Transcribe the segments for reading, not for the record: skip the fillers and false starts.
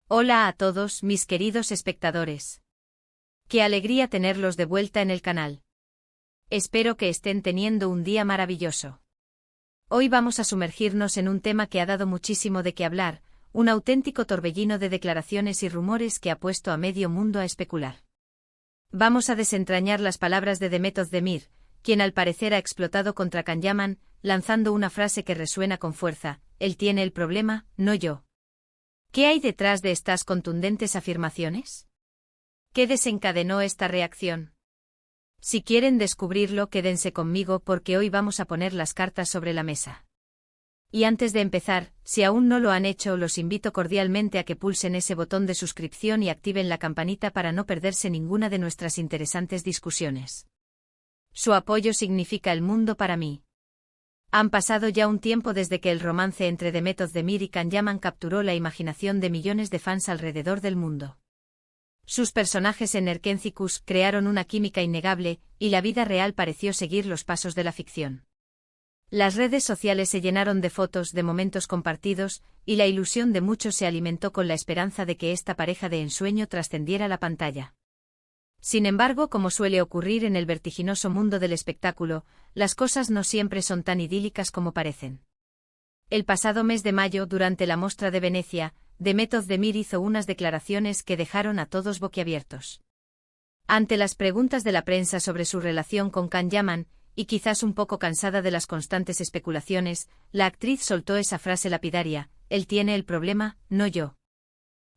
Hola a todos mis queridos espectadores. Qué alegría tenerlos de vuelta en el canal. Espero que estén teniendo un día maravilloso. Hoy vamos a sumergirnos en un tema que ha dado muchísimo de qué hablar, un auténtico torbellino de declaraciones y rumores que ha puesto a medio mundo a especular. Vamos a desentrañar las palabras de Demet Özdemir, quien al parecer ha explotado contra Can Yaman, lanzando una frase que resuena con fuerza: él tiene el problema, no yo. ¿Qué hay detrás de estas contundentes afirmaciones? ¿Qué desencadenó esta reacción? Si quieren descubrirlo, quédense conmigo porque hoy vamos a poner las cartas sobre la mesa. Y antes de empezar, si aún no lo han hecho, los invito cordialmente a que pulsen ese botón de suscripción y activen la campanita para no perderse ninguna de nuestras interesantes discusiones. Su apoyo significa el mundo para mí. Han pasado ya un tiempo desde que el romance entre Demet Özdemir y Can Yaman capturó la imaginación de millones de fans alrededor del mundo. Sus personajes en Erkenci crearon una química innegable, y la vida real pareció seguir los pasos de la ficción. Las redes sociales se llenaron de fotos, de momentos compartidos, y la ilusión de muchos se alimentó con la esperanza de que esta pareja de ensueño trascendiera la pantalla. Sin embargo, como suele ocurrir en el vertiginoso mundo del espectáculo, las cosas no siempre son tan idílicas como parecen. El pasado mes de mayo, durante la Mostra de Venecia, Demet Özdemir hizo unas declaraciones que dejaron a todos boquiabiertos. Ante las preguntas de la prensa sobre su relación con Can Yaman, y quizás un poco cansada de las constantes especulaciones, la actriz soltó esa frase lapidaria: él tiene el problema, no yo.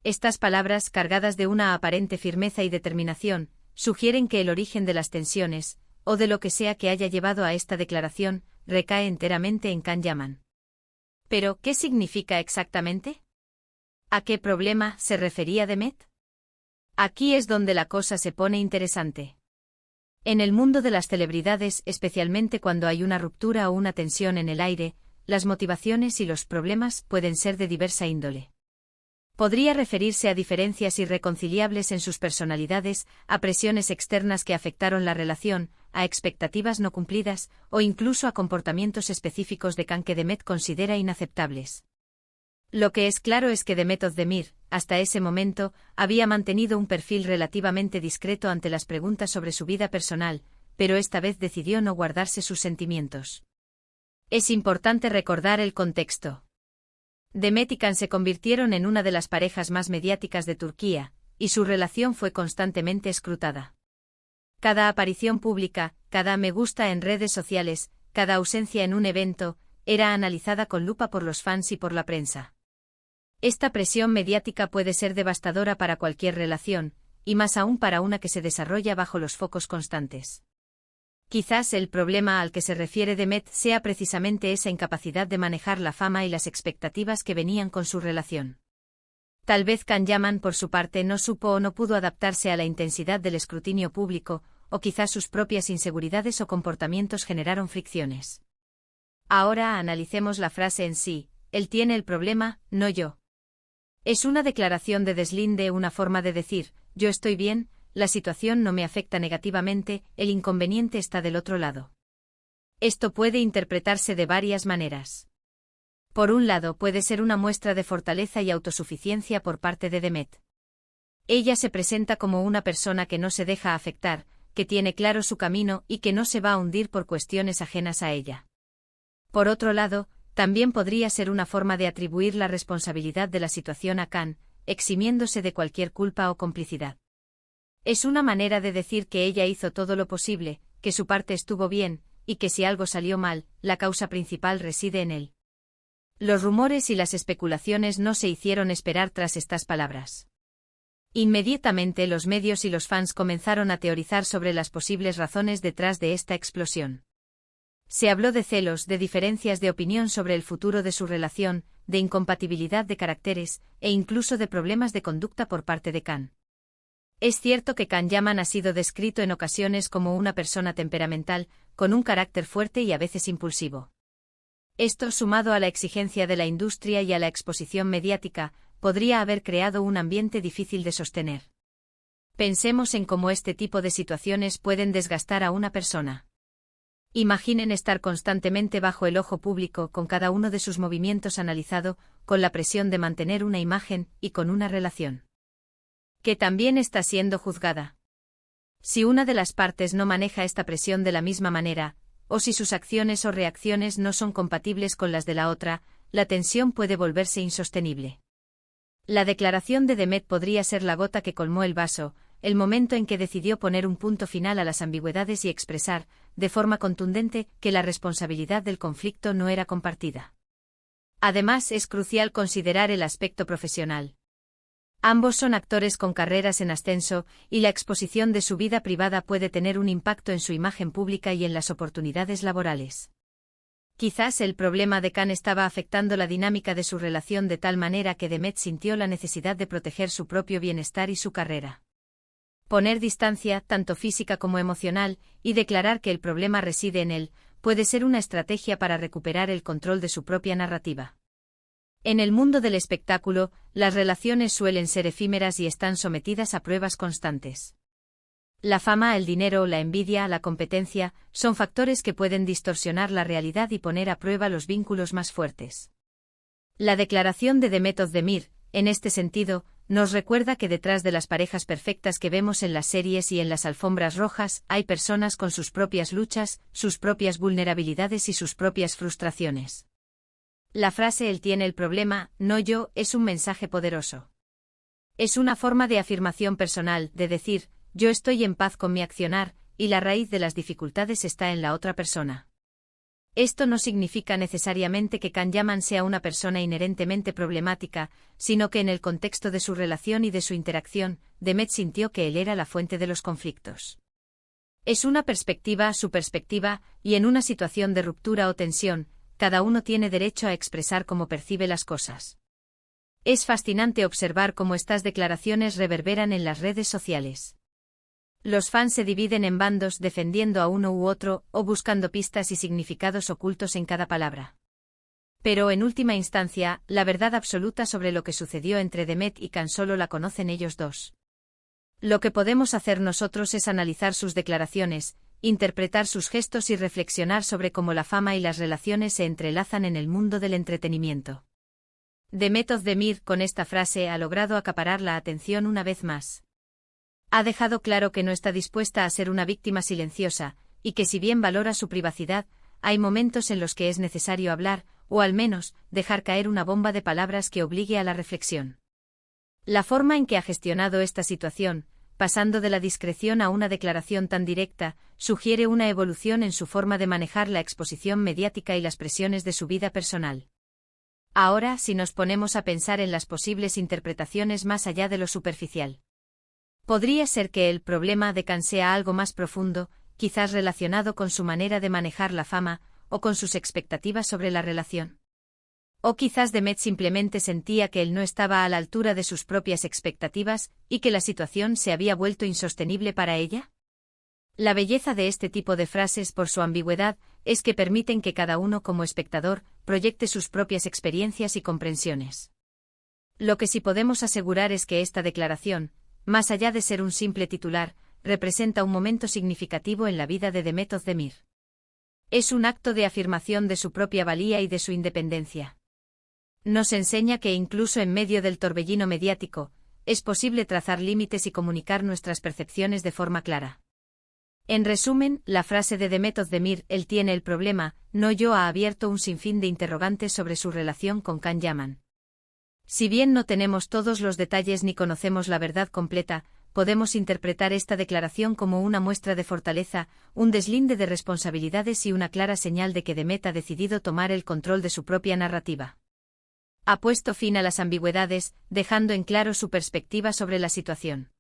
Estas palabras, cargadas de una aparente firmeza y determinación, sugieren que el origen de las tensiones, o de lo que sea que haya llevado a esta declaración, recae enteramente en Can Yaman. ¿Pero qué significa exactamente? ¿A qué problema se refería Demet? Aquí es donde la cosa se pone interesante. En el mundo de las celebridades, especialmente cuando hay una ruptura o una tensión en el aire, las motivaciones y los problemas pueden ser de diversa índole. Podría referirse a diferencias irreconciliables en sus personalidades, a presiones externas que afectaron la relación, a expectativas no cumplidas, o incluso a comportamientos específicos de Can que Demet considera inaceptables. Lo que es claro es que Demet Özdemir, hasta ese momento, había mantenido un perfil relativamente discreto ante las preguntas sobre su vida personal, pero esta vez decidió no guardarse sus sentimientos. Es importante recordar el contexto. Demet y Can se convirtieron en una de las parejas más mediáticas de Turquía, y su relación fue constantemente escrutada. Cada aparición pública, cada me gusta en redes sociales, cada ausencia en un evento, era analizada con lupa por los fans y por la prensa. Esta presión mediática puede ser devastadora para cualquier relación, y más aún para una que se desarrolla bajo los focos constantes. Quizás el problema al que se refiere Demet sea precisamente esa incapacidad de manejar la fama y las expectativas que venían con su relación. Tal vez Can Yaman, por su parte, no supo o no pudo adaptarse a la intensidad del escrutinio público, o quizás sus propias inseguridades o comportamientos generaron fricciones. Ahora analicemos la frase en sí: él tiene el problema, no yo. Es una declaración de deslinde, una forma de decir: yo estoy bien, la situación no me afecta negativamente, el inconveniente está del otro lado. Esto puede interpretarse de varias maneras. Por un lado, puede ser una muestra de fortaleza y autosuficiencia por parte de Demet. Ella se presenta como una persona que no se deja afectar, que tiene claro su camino y que no se va a hundir por cuestiones ajenas a ella. Por otro lado, también podría ser una forma de atribuir la responsabilidad de la situación a Can, eximiéndose de cualquier culpa o complicidad. Es una manera de decir que ella hizo todo lo posible, que su parte estuvo bien, y que si algo salió mal, la causa principal reside en él. Los rumores y las especulaciones no se hicieron esperar tras estas palabras. Inmediatamente los medios y los fans comenzaron a teorizar sobre las posibles razones detrás de esta explosión. Se habló de celos, de diferencias de opinión sobre el futuro de su relación, de incompatibilidad de caracteres, e incluso de problemas de conducta por parte de Can. Es cierto que Can Yaman ha sido descrito en ocasiones como una persona temperamental, con un carácter fuerte y a veces impulsivo. Esto, sumado a la exigencia de la industria y a la exposición mediática, podría haber creado un ambiente difícil de sostener. Pensemos en cómo este tipo de situaciones pueden desgastar a una persona. Imaginen estar constantemente bajo el ojo público con cada uno de sus movimientos analizado, con la presión de mantener una imagen y con una relación que también está siendo juzgada. Si una de las partes no maneja esta presión de la misma manera, o si sus acciones o reacciones no son compatibles con las de la otra, la tensión puede volverse insostenible. La declaración de Demet podría ser la gota que colmó el vaso, el momento en que decidió poner un punto final a las ambigüedades y expresar, de forma contundente, que la responsabilidad del conflicto no era compartida. Además, es crucial considerar el aspecto profesional. Ambos son actores con carreras en ascenso, y la exposición de su vida privada puede tener un impacto en su imagen pública y en las oportunidades laborales. Quizás el problema de Khan estaba afectando la dinámica de su relación de tal manera que Demet sintió la necesidad de proteger su propio bienestar y su carrera. Poner distancia, tanto física como emocional, y declarar que el problema reside en él, puede ser una estrategia para recuperar el control de su propia narrativa. En el mundo del espectáculo, las relaciones suelen ser efímeras y están sometidas a pruebas constantes. La fama, el dinero, la envidia, la competencia, son factores que pueden distorsionar la realidad y poner a prueba los vínculos más fuertes. La declaración de Demet Özdemir, en este sentido, nos recuerda que detrás de las parejas perfectas que vemos en las series y en las alfombras rojas, hay personas con sus propias luchas, sus propias vulnerabilidades y sus propias frustraciones. La frase "él tiene el problema, no yo" es un mensaje poderoso. Es una forma de afirmación personal, de decir, yo estoy en paz con mi accionar, y la raíz de las dificultades está en la otra persona. Esto no significa necesariamente que Can Yaman sea una persona inherentemente problemática, sino que en el contexto de su relación y de su interacción, Demet sintió que él era la fuente de los conflictos. Es una perspectiva, su perspectiva, y en una situación de ruptura o tensión, cada uno tiene derecho a expresar cómo percibe las cosas. Es fascinante observar cómo estas declaraciones reverberan en las redes sociales. Los fans se dividen en bandos defendiendo a uno u otro, o buscando pistas y significados ocultos en cada palabra. Pero en última instancia, la verdad absoluta sobre lo que sucedió entre Demet y Can solo la conocen ellos dos. Lo que podemos hacer nosotros es analizar sus declaraciones, interpretar sus gestos y reflexionar sobre cómo la fama y las relaciones se entrelazan en el mundo del entretenimiento. Demet Özdemir, con esta frase, ha logrado acaparar la atención una vez más. Ha dejado claro que no está dispuesta a ser una víctima silenciosa, y que si bien valora su privacidad, hay momentos en los que es necesario hablar, o al menos, dejar caer una bomba de palabras que obligue a la reflexión. La forma en que ha gestionado esta situación, pasando de la discreción a una declaración tan directa, sugiere una evolución en su forma de manejar la exposición mediática y las presiones de su vida personal. Ahora, si nos ponemos a pensar en las posibles interpretaciones más allá de lo superficial. Podría ser que el problema de Can sea algo más profundo, quizás relacionado con su manera de manejar la fama, o con sus expectativas sobre la relación. O quizás Demet simplemente sentía que él no estaba a la altura de sus propias expectativas, y que la situación se había vuelto insostenible para ella. La belleza de este tipo de frases, por su ambigüedad, es que permiten que cada uno como espectador proyecte sus propias experiencias y comprensiones. Lo que sí podemos asegurar es que esta declaración, más allá de ser un simple titular, representa un momento significativo en la vida de Demet Özdemir. Es un acto de afirmación de su propia valía y de su independencia. Nos enseña que incluso en medio del torbellino mediático, es posible trazar límites y comunicar nuestras percepciones de forma clara. En resumen, la frase de Demet Özdemir, él tiene el problema, no yo, ha abierto un sinfín de interrogantes sobre su relación con Can Yaman. Si bien no tenemos todos los detalles ni conocemos la verdad completa, podemos interpretar esta declaración como una muestra de fortaleza, un deslinde de responsabilidades y una clara señal de que Demet ha decidido tomar el control de su propia narrativa. Ha puesto fin a las ambigüedades, dejando en claro su perspectiva sobre la situación.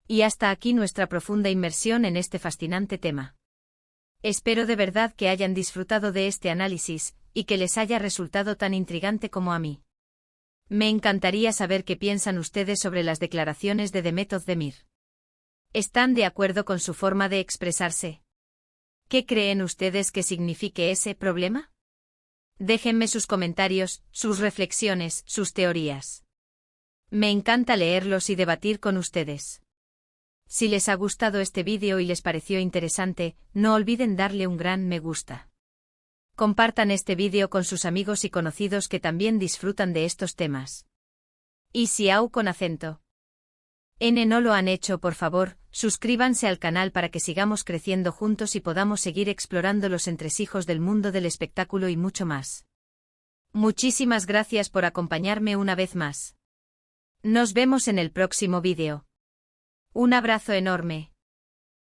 Y hasta aquí nuestra profunda inmersión en este fascinante tema. Espero de verdad que hayan disfrutado de este análisis, y que les haya resultado tan intrigante como a mí. Me encantaría saber qué piensan ustedes sobre las declaraciones de Demet Özdemir. ¿Están de acuerdo con su forma de expresarse? ¿Qué creen ustedes que signifique ese problema? Déjenme sus comentarios, sus reflexiones, sus teorías. Me encanta leerlos y debatir con ustedes. Si les ha gustado este vídeo y les pareció interesante, no olviden darle un gran me gusta. Compartan este vídeo con sus amigos y conocidos que también disfrutan de estos temas. Y si aún con acento no lo han hecho, por favor, suscríbanse al canal para que sigamos creciendo juntos y podamos seguir explorando los entresijos del mundo del espectáculo y mucho más. Muchísimas gracias por acompañarme una vez más. Nos vemos en el próximo vídeo. Un abrazo enorme.